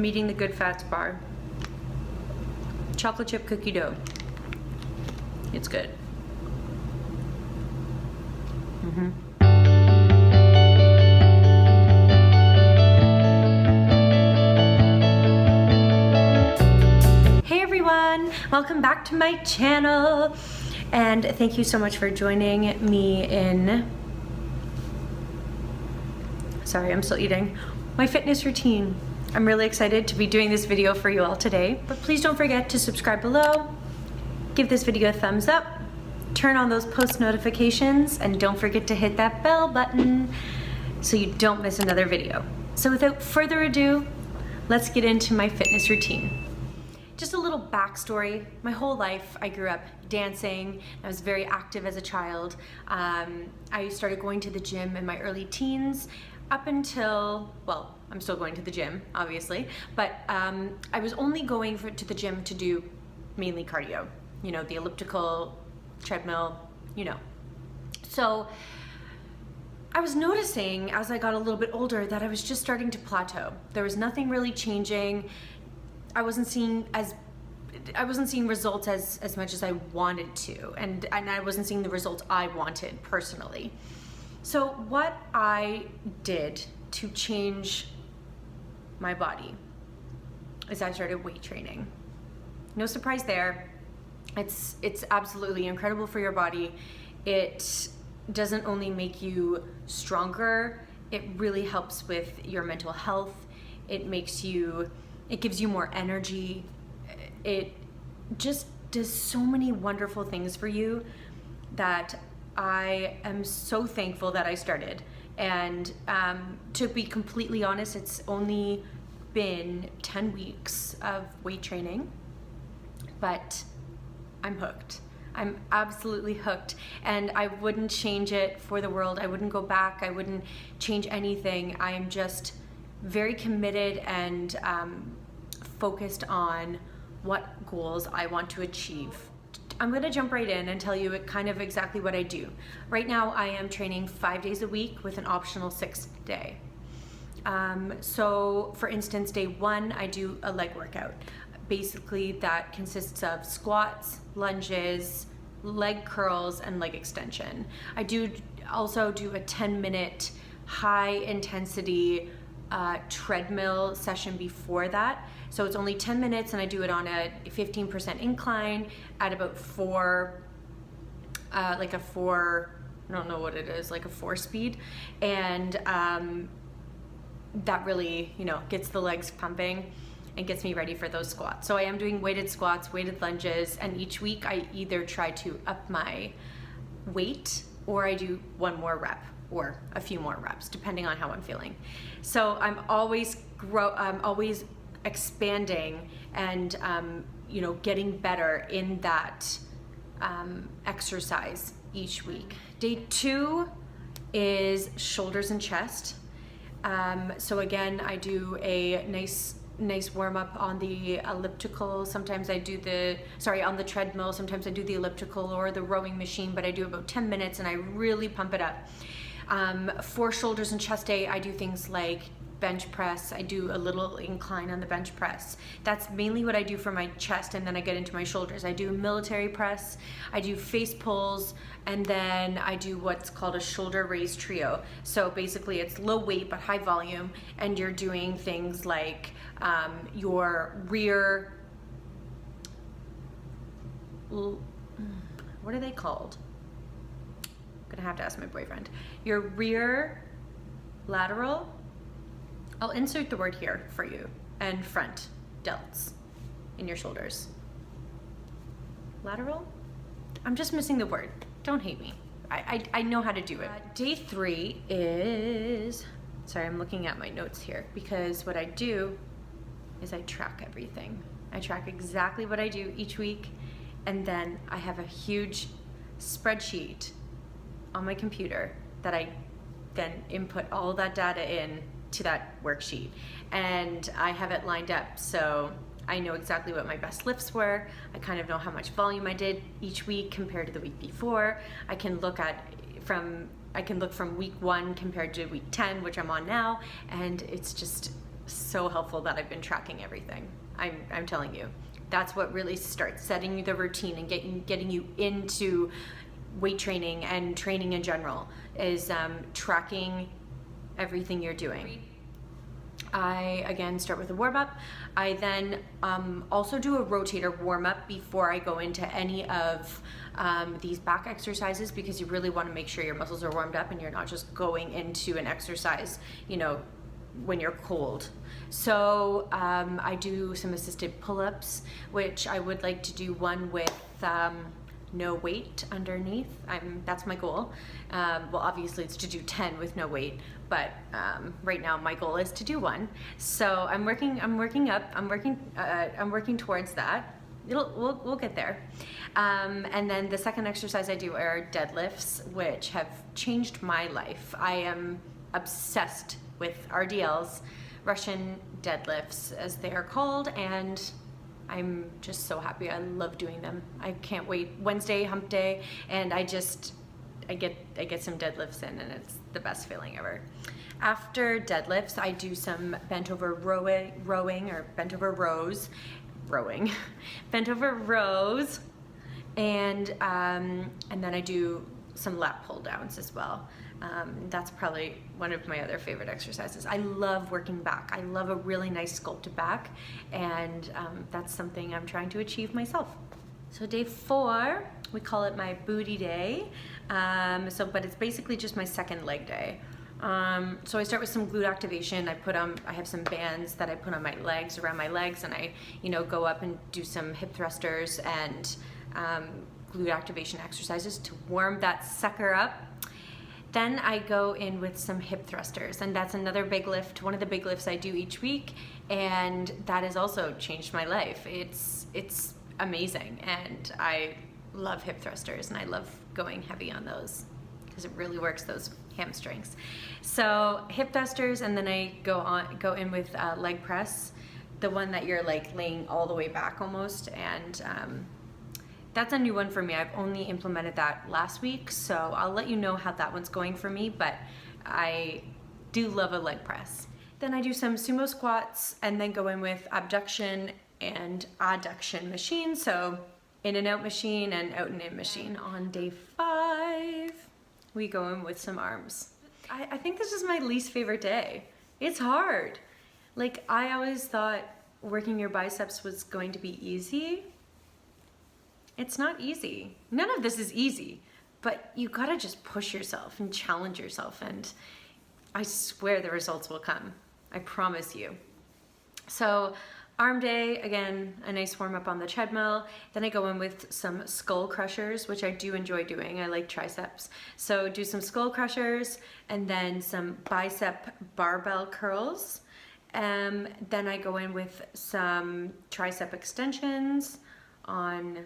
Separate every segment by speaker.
Speaker 1: I'm eating the Good Fats bar. Chocolate chip cookie dough. It's good. Hey everyone, welcome back to my channel, and thank you so much for joining me in, sorry, I'm still eating, my fitness routine. I'm really excited to be doing this video for you all today, but please don't forget to subscribe below, give this video a thumbs up, turn on those post notifications, and don't forget to hit that bell button so you don't miss another video. So without further ado, let's get into my fitness routine. Just a little backstory. My whole life I grew up dancing. I was very active as a child. I started going to the gym in my early teens up until, well, I'm still going to the gym, obviously, but I was only going to the gym to do mainly cardio, you know, the elliptical, treadmill, you know. So I was noticing as I got a little bit older that I was just starting to plateau. There was nothing really changing. I wasn't seeing results as much as I wanted to, and I wasn't seeing the results I wanted personally. So what I did to change my body is I started weight training. No surprise there. It's absolutely incredible for your body. It doesn't only make you stronger, it really helps with your mental health. It gives you more energy. It just does so many wonderful things for you that I am so thankful that I started. And to be completely honest, it's only been 10 weeks of weight training, but I'm hooked. I'm absolutely hooked, and I wouldn't change it for the world. I wouldn't go back. I wouldn't change anything. I am just very committed and focused on what goals I want to achieve. I'm gonna jump right in and tell you kind of exactly what I do. Right now I am training 5 days a week with an optional 6th day. So for instance, day 1, I do a leg workout. Basically that consists of squats, lunges, leg curls, and leg extension. I also do a 10-minute high intensity treadmill session before that. So it's only 10 minutes, and I do it on a 15% incline at about I don't know what it is, like a 4 speed. And that really, you know, gets the legs pumping and gets me ready for those squats. So I am doing weighted squats, weighted lunges, and each week I either try to up my weight or I do one more rep or a few more reps, depending on how I'm feeling. So I'm always expanding and you know, getting better in that exercise each week. Day 2 is shoulders and chest. So again, I do a nice warm up on the elliptical. Sometimes I do on the treadmill. Sometimes I do the elliptical or the rowing machine, but I do about 10 minutes and I really pump it up. For shoulders and chest day, I do things like bench press. I do a little incline on the bench press. That's mainly what I do for my chest, and then I get into my shoulders. I do a military press, I do face pulls, and then I do what's called a shoulder raise trio. So basically it's low weight but high volume, and you're doing things like your rear, what are they called? I'm gonna have to ask my boyfriend. Your rear lateral, I'll insert the word here for you, and front delts in your shoulders. Lateral? I'm just missing the word. Don't hate me. I know how to do it. Day 3 is, sorry, I'm looking at my notes here, because what I do is I track everything. I track exactly what I do each week, and then I have a huge spreadsheet on my computer that I then input all that data in to that worksheet, and I have it lined up so I know exactly what my best lifts were. I kind of know how much volume I did each week compared to the week before. I can look from week 1 compared to week 10, which I'm on now, and it's just so helpful that I've been tracking everything. I'm telling you, that's what really starts setting the routine and getting you into weight training and training in general, is tracking everything you're doing. I again start with a warm-up. I then also do a rotator warm-up before I go into any of these back exercises, because you really want to make sure your muscles are warmed up and you're not just going into an exercise, you know, when you're cold. So I do some assisted pull-ups, which I would like to do one with no weight underneath. That's my goal. Well, obviously it's to do 10 with no weight, but right now my goal is to do one. So I'm working towards that. We'll get there. And then the second exercise I do are deadlifts, which have changed my life. I am obsessed with RDLs, Russian deadlifts as they are called, and I'm just so happy. I love doing them. I can't wait. Wednesday, hump day, and I get some deadlifts in, and it's the best feeling ever. After deadlifts, I do some bent over rowing or bent over rows, bent over rows, and then I do some lat pull downs as well. That's probably one of my other favorite exercises. I love working back. I love a really nice sculpted back, and that's something I'm trying to achieve myself. So day 4, we call it my booty day. But it's basically just my second leg day. So I start with some glute activation. I have some bands that I put on my legs, around my legs, and I, go up and do some hip thrusters and glute activation exercises to warm that sucker up. Then I go in with some hip thrusters, and that's another big lift, one of the big lifts I do each week, and that has also changed my life. It's amazing, and I love hip thrusters, and I love going heavy on those because it really works those hamstrings. So hip thrusters, and then I go in with leg press, the one that you're like laying all the way back almost, and that's a new one for me. I've only implemented that last week, so I'll let you know how that one's going for me, but I do love a leg press. Then I do some sumo squats, and then go in with abduction and adduction machine, so in and out machine and out and in machine. On day 5, we go in with some arms. I think this is my least favorite day. It's hard. Like, I always thought working your biceps was going to be easy. It's not easy. None of this is easy, but you gotta just push yourself and challenge yourself, and I swear the results will come. I promise you. So arm day, again, a nice warm up on the treadmill. Then I go in with some skull crushers, which I do enjoy doing. I like triceps. So do some skull crushers, and then some bicep barbell curls. Then I go in with some tricep extensions on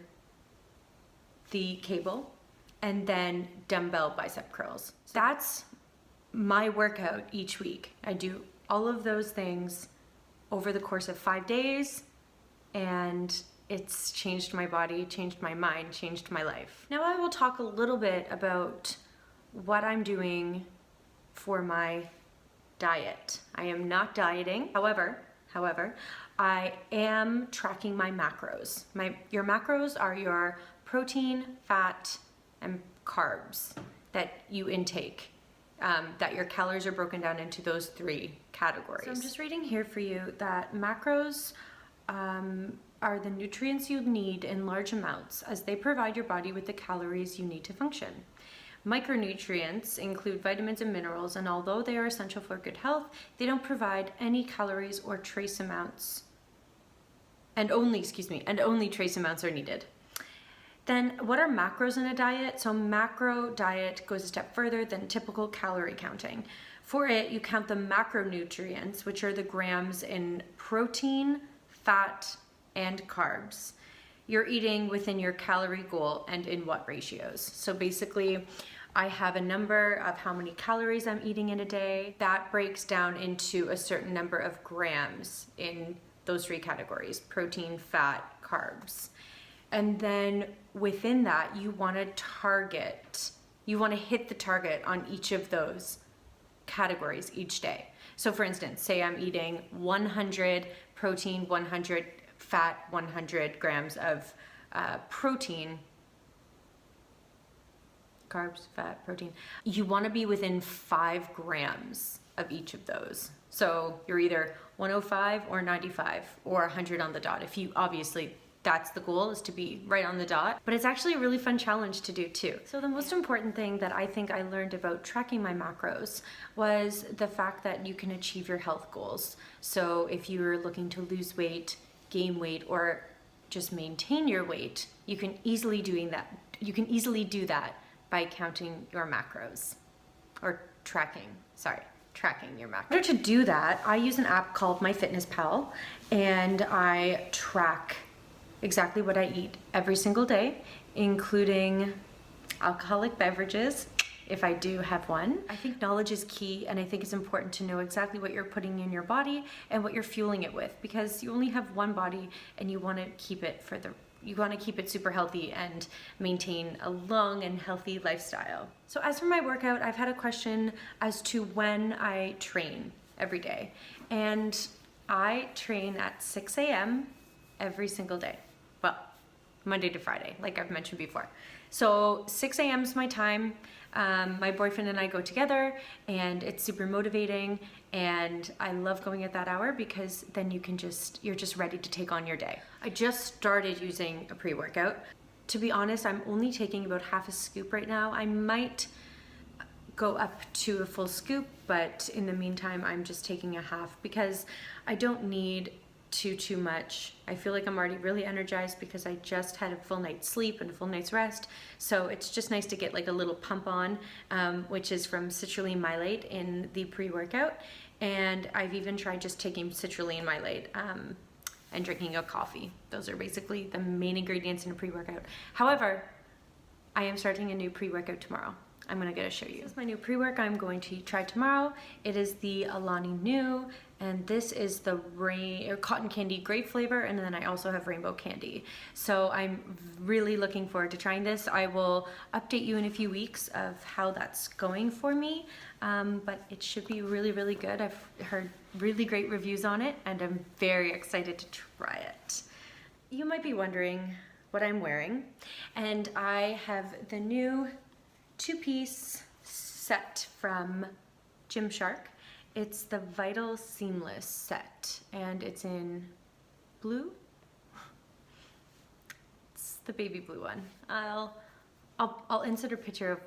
Speaker 1: the cable, and then dumbbell bicep curls. That's my workout each week. I do all of those things over the course of 5 days, and it's changed my body, changed my mind, changed my life. Now I will talk a little bit about what I'm doing for my diet. I am not dieting. However, I am tracking my macros. Your macros are your protein, fat, and carbs that you intake. That your calories are broken down into those 3 categories. So I'm just reading here for you that macros are the nutrients you need in large amounts, as they provide your body with the calories you need to function. Micronutrients include vitamins and minerals, and although they are essential for good health, they don't provide any calories or trace amounts, and only trace amounts are needed. Then what are macros in a diet? So macro diet goes a step further than typical calorie counting. For it, you count the macronutrients, which are the grams in protein, fat, and carbs you're eating within your calorie goal, and in what ratios. So basically, I have a number of how many calories I'm eating in a day. That breaks down into a certain number of grams in those 3 categories: protein, fat, carbs. And then within that, you want to hit the target on each of those categories each day. So for instance, say I'm eating 100 protein, 100 fat, 100 grams of protein, carbs, fat, protein. You want to be within 5 grams of each of those. So you're either 105 or 95 or 100 on the dot. If you obviously, that's the goal, is to be right on the dot. But it's actually a really fun challenge to do too. So the most important thing that I think I learned about tracking my macros was the fact that you can achieve your health goals. So if you're looking to lose weight, gain weight, or just maintain your weight, you can easily do that by counting your macros, or tracking your macros. In order to do that, I use an app called MyFitnessPal, and I track exactly what I eat every single day, including alcoholic beverages, if I do have one. I think knowledge is key, and I think it's important to know exactly what you're putting in your body and what you're fueling it with, because you only have one body and you want to keep it super healthy and maintain a long and healthy lifestyle. So as for my workout, I've had a question as to when I train every day. And I train at 6 a.m. every single day. Well, Monday to Friday, like I've mentioned before. So 6 a.m. is my time. My boyfriend and I go together, and it's super motivating, and I love going at that hour because then you're just ready to take on your day. I just started using a pre-workout. To be honest, I'm only taking about half a scoop right now. I might go up to a full scoop, but in the meantime, I'm just taking a half because I don't need too much. I feel like I'm already really energized because I just had a full night's sleep and a full night's rest. So it's just nice to get like a little pump on, which is from citrulline mylate in the pre-workout. And I've even tried just taking citrulline mylate and drinking a coffee. Those are basically the main ingredients in a pre-workout. However, I am starting a new pre-workout tomorrow. I'm gonna show you. This is my new pre-work I'm going to try tomorrow. It is the Alani Nu, and this is the cotton candy grape flavor, and then I also have rainbow candy. So I'm really looking forward to trying this. I will update you in a few weeks of how that's going for me, but it should be really, really good. I've heard really great reviews on it, and I'm very excited to try it. You might be wondering what I'm wearing, and I have the new 2-piece set from Gymshark. It's the Vital Seamless set, and it's in blue. It's the baby blue one. I'll insert a picture of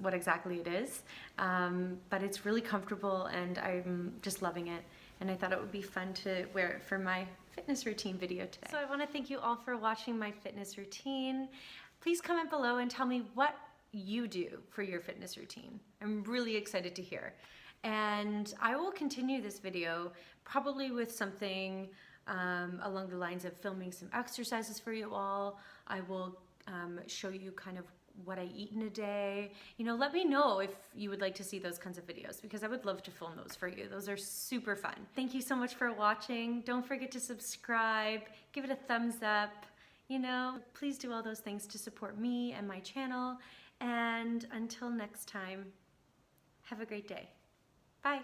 Speaker 1: what exactly it is, but it's really comfortable and I'm just loving it. And I thought it would be fun to wear it for my fitness routine video today. So I want to thank you all for watching my fitness routine. Please comment below and tell me what you do for your fitness routine. I'm really excited to hear. And I will continue this video probably with something along the lines of filming some exercises for you all. I will show you kind of what I eat in a day. You know, let me know if you would like to see those kinds of videos, because I would love to film those for you. Those are super fun. Thank you so much for watching. Don't forget to subscribe, give it a thumbs up. You know, please do all those things to support me and my channel. And until next time, have a great day. Bye.